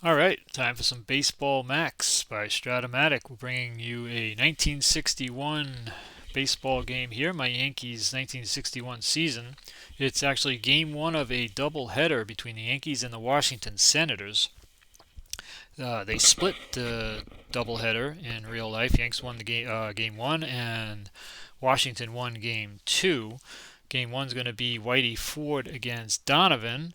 All right, time for some Baseball Max by Strat-O-Matic. We're bringing you a 1961 baseball game here, my Yankees 1961 season. It's actually game one of a doubleheader between the Yankees and the Washington Senators. They split the doubleheader in real life. Yanks won the game one, and Washington won game two. Game one's going to be Whitey Ford against Donovan.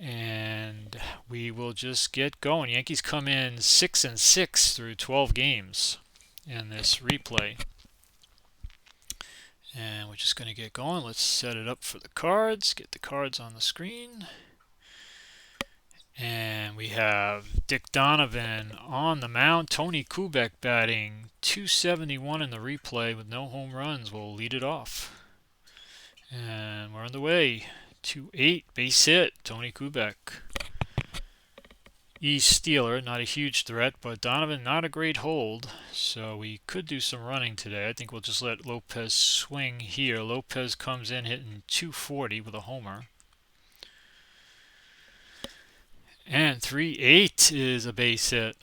And we will just get going. Yankees come in 6-6 through 12 games in this replay. And we're just going to get going. Let's set it up for the cards. Get the cards on the screen. And we have Dick Donovan on the mound. Tony Kubek batting 271 in the replay with no home runs. We'll lead it off. And we're on the way. 2-8, base hit, Tony Kubek. Steeler, not a huge threat, but Donovan not a great hold, so we could do some running today. I think we'll just let Lopez swing here. Lopez comes in hitting 240 with a homer. And 3-8 is a base hit.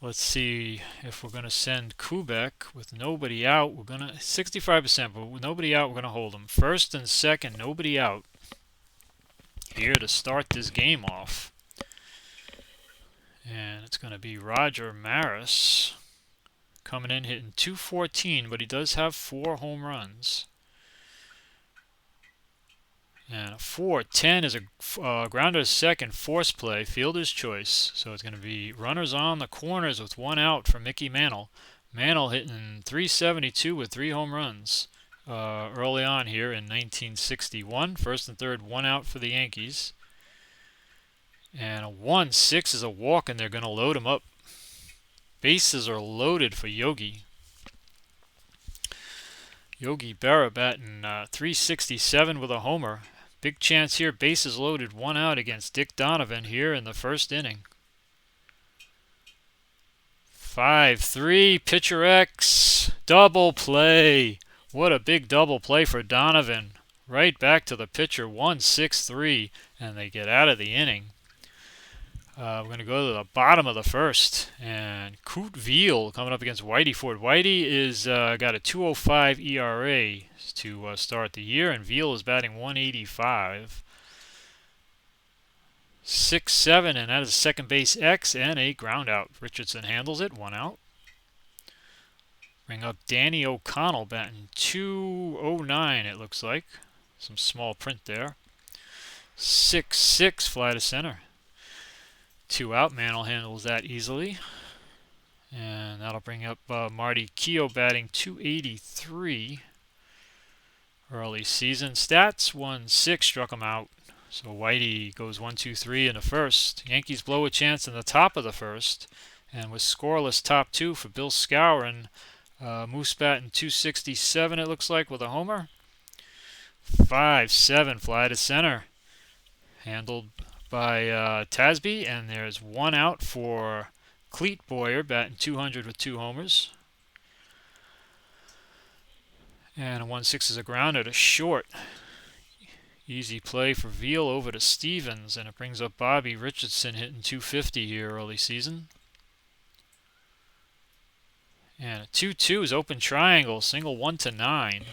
Let's see if we're going to send Kubek with nobody out. We're going to 65%, but with nobody out, we're going to hold him. First and second, nobody out. Here to start this game off. And it's going to be Roger Maris coming in hitting 214, but he does have 4 home runs. And a 4-10 is a grounder to second, force play, fielder's choice. So it's going to be runners on the corners with 1 out for Mickey Mantle. Mantle hitting 372 with 3 home runs early on here in 1961. First and third, 1 out for the Yankees. And a 1-6 is a walk, and they're going to load him up. Bases are loaded for Yogi. Yogi Berra batting 367 with a homer. Big chance here. Bases loaded, 1 out against Dick Donovan here in the first inning. 5-3, pitcher X, double play. What a big double play for Donovan. Right back to the pitcher, 1-6-3, and they get out of the inning. We're going to go to the bottom of the first, and Kurt Veal coming up against Whitey Ford. Whitey is got a 2.05 ERA to start the year, and Veal is batting 185. 6-7, and that is a second base X and a ground out. Richardson handles it, 1 out. Bring up Danny O'Connell batting 209, it looks like. Some small print there. 6-6, fly to center. 2 out, Mantle handles that easily. And that'll bring up Marty Keough batting 283. Early season stats, 1-6, struck him out. So Whitey goes 1-2-3 in the first. Yankees blow a chance in the top of the first. And with scoreless top 2 for Bill Skowron, Moose batting 267 it looks like with a homer. 5-7, fly to center. Handled by Tasby, and there's 1 out for Cleet Boyer batting 200 with 2 homers. And a 1-6 is a grounder to short. Easy play for Veal over to Stevens, and it brings up Bobby Richardson hitting 250 here early season. And a 2-2 is open triangle, single 1-9.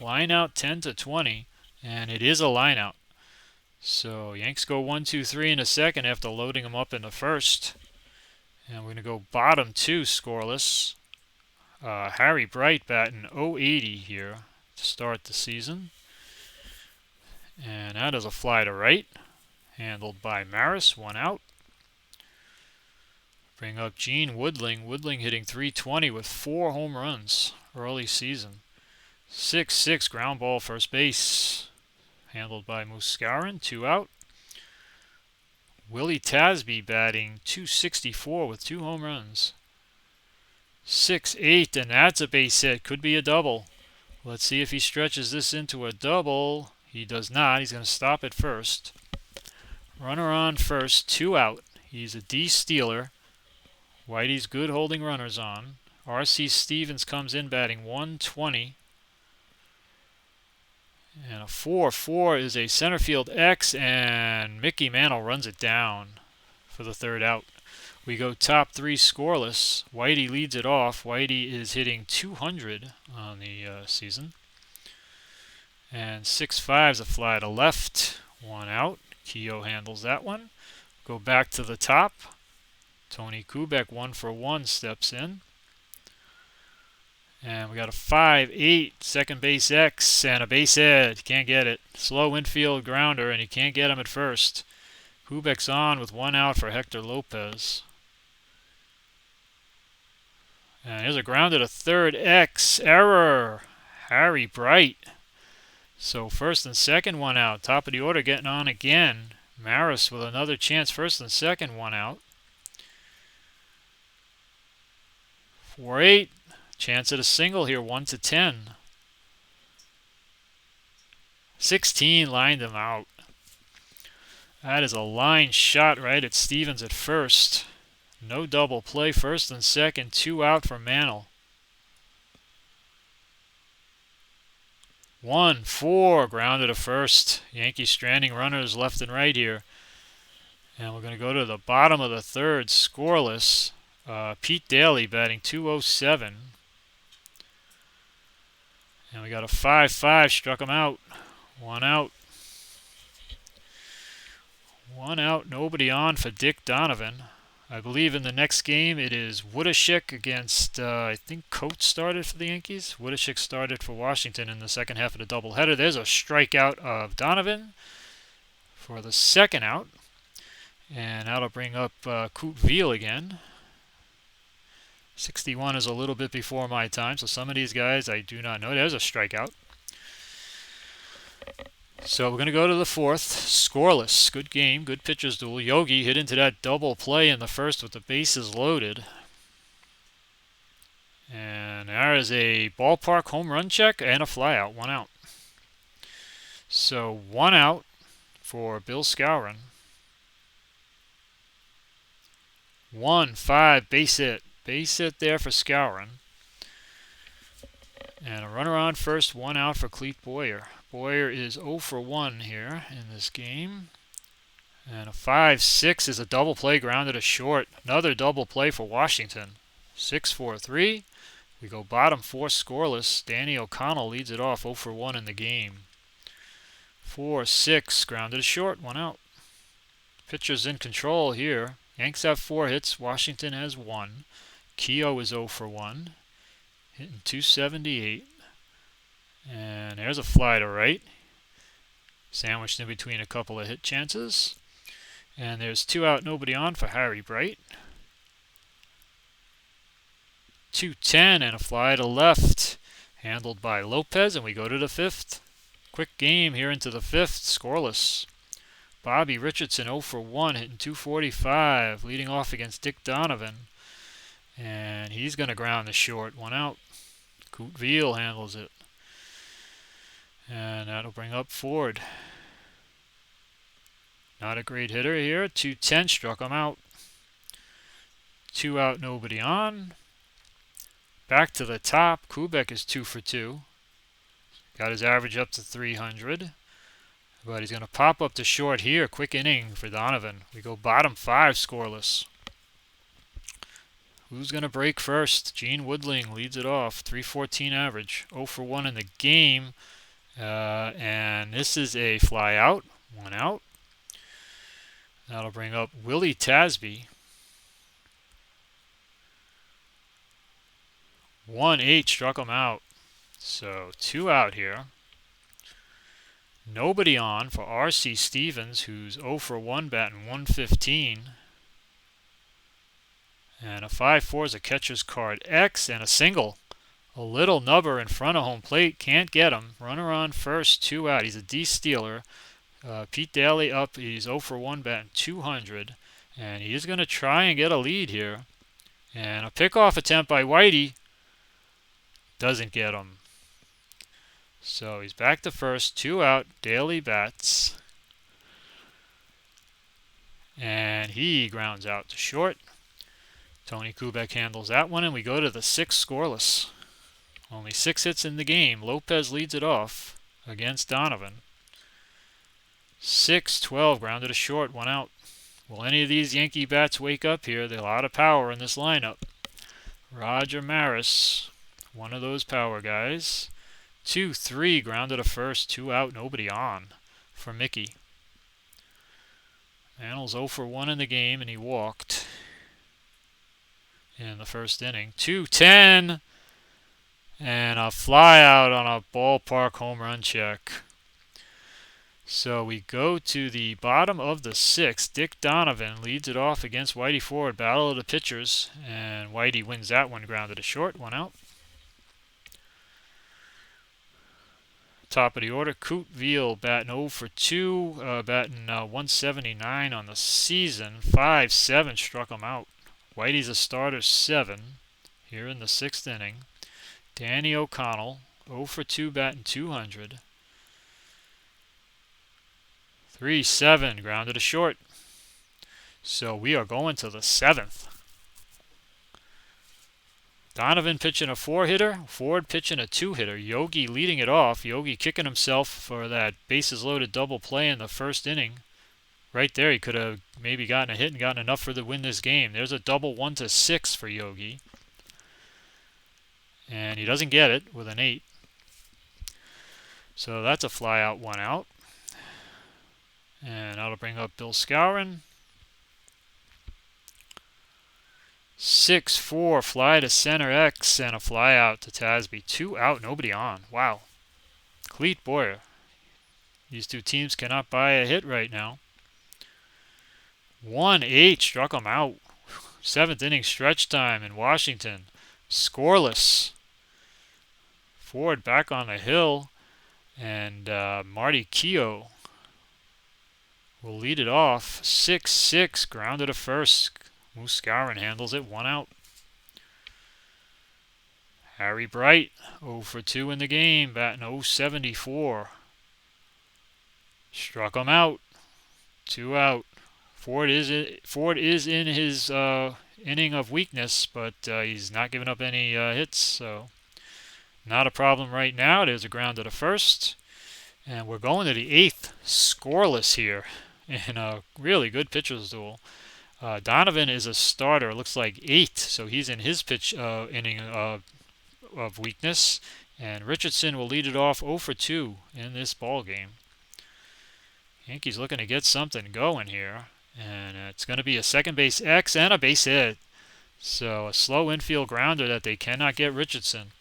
Line out 10-20, and it is a line out. So Yanks go 1-2-3 in the second after loading them up in the first. And we're going to go bottom 2 scoreless. Harry Bright batting 080 here to start the season. And that is a fly to right. Handled by Maris, 1 out. Bring up Gene Woodling. Woodling hitting 320 with 4 home runs early season. 6-6, ground ball first base. Handled by Moose Skowron, 2 out. Willie Tasby batting 264 with 2 home runs. 6-8, and that's a base hit. Could be a double. Let's see if he stretches this into a double. He does not. He's going to stop at first. Runner on first, 2 out. He's a D-stealer. Whitey's good holding runners on. R.C. Stevens comes in batting 120. And a 4-4 is a center field X, and Mickey Mantle runs it down. for the third out. We go top three scoreless. Whitey leads it off. Whitey is hitting 200 on the season. And 6-5's a fly to left. One out. Keogh handles that one. Go back to the top. Tony Kubek 1-for-1 steps in. And we got a 5-8 second base X and a base hit. Can't get it. Slow infield grounder, and he can't get him at first. Kubek's on with one out for Hector Lopez. And here's a ground to third X. Error. Harry Bright. So first and second, one out. Top of the order getting on again. Maris with another chance. First and second, one out. 4-8. Chance at a single here, 1-10. 16 lined him out. That is a line shot right at Stevens at first. No double play, first and second, two out for Mantle. 1-4, grounded to first. Yankees stranding runners left and right here. And we're going to go to the bottom of the third, scoreless. Pete Daly batting .207. And we got a 5-5, struck him out. One out. One out, nobody on for Dick Donovan. I believe in the next game it is Woodashik against, I think Coates started for the Yankees. Woodashik started for Washington in the second half of the doubleheader. There's a strikeout of Donovan for the second out. And that'll bring up Coot Veal again. 61 is a little bit before my time, so some of these guys I do not know. There's a strikeout. So we're going to go to the fourth. Scoreless. Good game. Good pitcher's duel. Yogi hit into that double play in the first with the bases loaded. And there is a ballpark home run check and a flyout. One out. So one out for Bill Skowron. 1-5 base hit. Base hit there for Skowron. And a runner on first, one out for Clete Boyer. Boyer is 0-for-1 here in this game. And a 5-6 is a double play grounded to short. Another double play for Washington. 6-4-3. We go bottom four scoreless. Danny O'Connell leads it off 0-for-1 in the game. 4-6 grounded to short, one out. Pitcher's in control here. Yanks have 4 hits. Washington has 1. Keogh is 0-for-1. Hitting .278. And there's a fly to right. Sandwiched in between a couple of hit chances. And there's 2 out, nobody on for Harry Bright. 2-10 and a fly to left. Handled by Lopez, and we go to the fifth. Quick game here into the fifth. Scoreless. Bobby Richardson 0-for-1, hitting .245, leading off against Dick Donovan. And he's going to ground the short, one out. Coot Veal handles it. And that'll bring up Ford. Not a great hitter here. 2-10, struck him out. 2 out, nobody on. Back to the top. Kubek is 2-for-2. Got his average up to 300. But he's going to pop up to short here. Quick inning for Donovan. We go bottom 5 scoreless. Who's going to break first? Gene Woodling leads it off. 314 average. 0-for-1 in the game. And this is a fly out. One out. That'll bring up Willie Tasby. 1-8 struck him out. So 2 out here. Nobody on for R.C. Stevens, who's 0-for-1 batting .115. And a 5-4 is a catcher's card X and a single. A little nubber in front of home plate. Can't get him. Runner on first, 2 out. He's a D-stealer. Pete Daly up. He's 0-for-1 batting .200. And he is going to try and get a lead here. And a pickoff attempt by Whitey. Doesn't get him. So he's back to first, 2 out. Daly bats. And he grounds out to short. Tony Kubek handles that one, and we go to the 6th scoreless. Only 6 hits in the game. Lopez leads it off against Donovan. 6-12, grounded to short, 1 out. Will any of these Yankee bats wake up here? There's a lot of power in this lineup. Roger Maris, one of those power guys. 2-3, grounded to first, 2 out, nobody on for Mickey. Mantl's 0 for 1 in the game, and he walked in the first inning. 2-10, and a fly out on a ballpark home run check. So we go to the bottom of the 6th. Dick Donovan leads it off against Whitey Ford. Battle of the pitchers, and Whitey wins that one, grounded to short, 1 out. Top of the order, Coot Veal batting 0 for 2, batting 179 on the season. 5-7 struck him out. Whitey's a starter 7 here in the 6th inning. Danny O'Connell 0 for 2, batting 200. 3-7, grounded to short. So we are going to the 7th. Donovan pitching a 4-hitter, Ford pitching a 2-hitter. Yogi leading it off. Yogi kicking himself for that bases-loaded double play in the first inning. Right there, he could have maybe gotten a hit and gotten enough for the win this game. There's a double 1-6 for Yogi. And he doesn't get it with an 8. So that's a fly out, 1 out. And that'll bring up Bill Skowron. 6-4, fly to center X, and a fly out to Tasby. 2 out, nobody on. Wow. Cleat Boyer. These two teams cannot buy a hit right now. 1-8, struck him out. 7th inning stretch time in Washington. Scoreless. Ford back on the hill, and Marty Keogh will lead it off. 6-6, grounded to first. Moose Skowron handles it, 1 out. Harry Bright, 0 for 2 in the game, batting .074. Struck him out, 2 out. Ford is in his inning of weakness, but he's not giving up any hits, so not a problem right now. There's a ground to the first, and we're going to the 8th, scoreless here in a really good pitcher's duel. Donovan is a starter, it looks like 8, so he's in his inning of weakness. And Richardson will lead it off 0 for 2 in this ball game. Yankees looking to get something going here. And it's going to be a second base X and a base hit. So a slow infield grounder that they cannot get Richardson.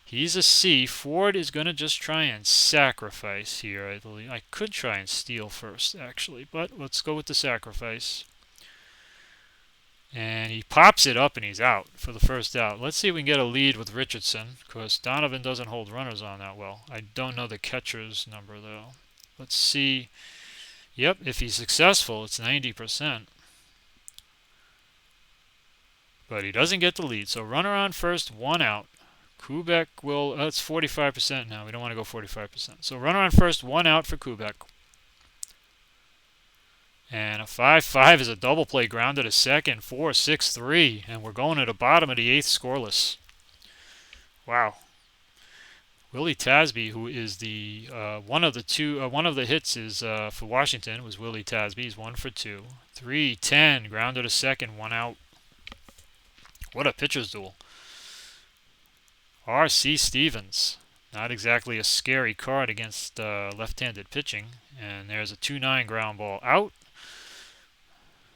He's a C. Ford is going to just try and sacrifice here, I believe. I could try and steal first, actually, but let's go with the sacrifice. And he pops it up and he's out for the first out. Let's see if we can get a lead with Richardson, because Donovan doesn't hold runners on that well. I don't know the catcher's number, though. Let's see. Yep, if he's successful, it's 90%. But he doesn't get the lead. So runner on first, 1 out. Kubek will, it's 45% now. We don't want to go 45%. So runner on first, 1 out for Kubek. And a 5-5 is a double play, grounded to second, 4-6-3, and we're going to the bottom of the 8th, scoreless. Wow. Willie Tasby, who is the one of the hits is for Washington was Willie Tasby. He's 1 for 2. 3-10, grounded to second, 1 out. What a pitcher's duel. R.C. Stevens. Not exactly a scary card against left-handed pitching. And there's a 2-9 ground ball out.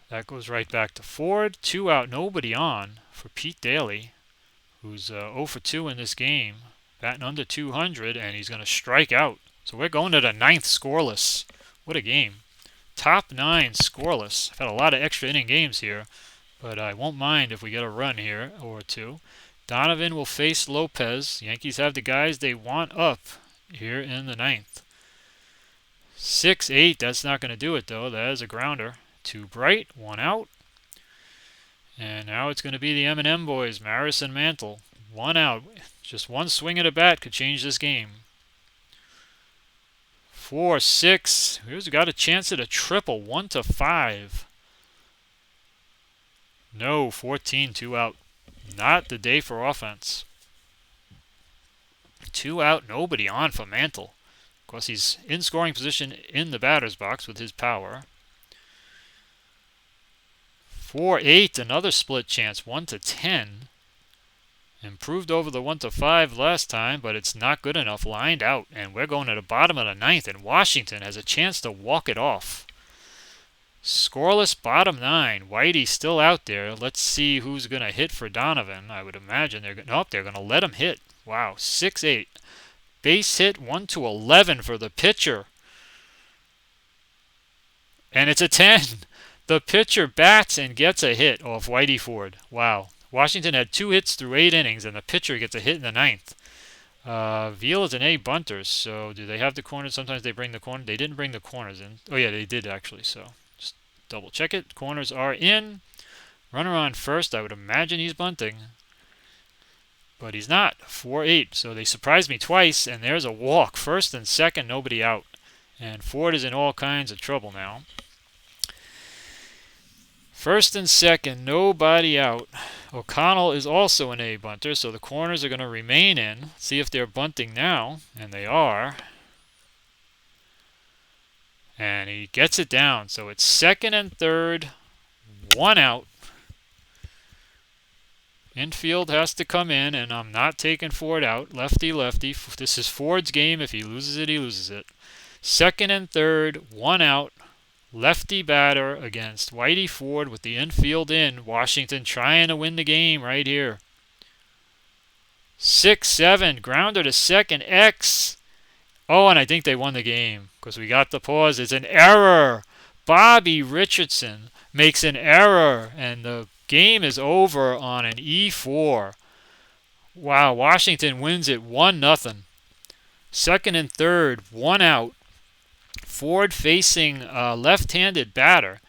That goes right back to Ford. 2 out, nobody on for Pete Daly, who's 0 for 2 in this game, batting under 200, and he's going to strike out. So we're going to the 9th, scoreless. What a game. Top 9 scoreless. I've had a lot of extra inning games here, but I won't mind if we get a run here or 2. Donovan will face Lopez. Yankees have the guys they want up here in the 9th. 6-8, that's not going to do it, though. That is a grounder. 2 Bright, 1 out. And now it's going to be the M&M boys, Maris and Mantle. 1 out. Just one swing at a bat could change this game. 4-6. Here's got a chance at a triple. 1-5. No, 14, 2 out. Not the day for offense. 2 out, nobody on for Mantle. Of course, he's in scoring position in the batter's box with his power. 4-8, another split chance, 1-10. Improved over the 1-5 last time, but it's not good enough. Lined out, and we're going to the bottom of the ninth, and Washington has a chance to walk it off. Scoreless bottom 9. Whitey still out there. Let's see who's going to hit for Donovan. I would imagine they're going to let him hit. Wow, 6-8. Base hit 1-11 for the pitcher. And it's a 10. The pitcher bats and gets a hit off Whitey Ford. Wow. Washington had 2 hits through 8 innings, and the pitcher gets a hit in the 9th. Veal is an A bunter, so do they have the corners? Sometimes they bring the corner. They didn't bring the corners in. Oh, yeah, they did actually, so just double check it. Corners are in. Runner on first. I would imagine he's bunting, but he's not. 4-8, so they surprised me twice, and there's a walk. First and second, nobody out. And Ford is in all kinds of trouble now. First and second, nobody out. O'Connell is also an A bunter, so the corners are going to remain in. See if they're bunting now, and they are. And he gets it down, so it's second and third, 1 out. Infield has to come in, and I'm not taking Ford out. Lefty, lefty. This is Ford's game. If he loses it, he loses it. Second and third, 1 out. Lefty batter against Whitey Ford with the infield in. Washington trying to win the game right here. 6-7. Grounder to second. X. Oh, and I think they won the game because we got the pause. It's an error. Bobby Richardson makes an error, and the game is over on an E4. Wow, Washington wins it 1-0. Second and third, 1 out. Ford facing a left-handed batter,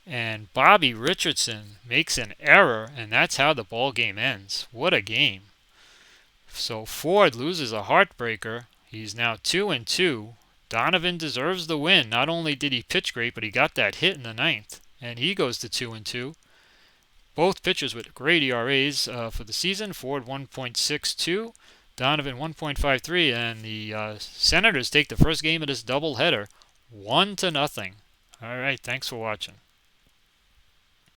and Bobby Richardson makes an error, and that's how the ball game ends. What a game. So Ford loses a heartbreaker. He's now 2-2. Donovan deserves the win. Not only did he pitch great, but he got that hit in the 9th, and he goes to 2-2. Both pitchers with great ERAs for the season. Ford 1.62. Donovan 1.53, and the Senators take the first game of this doubleheader 1-0. All right, thanks for watching.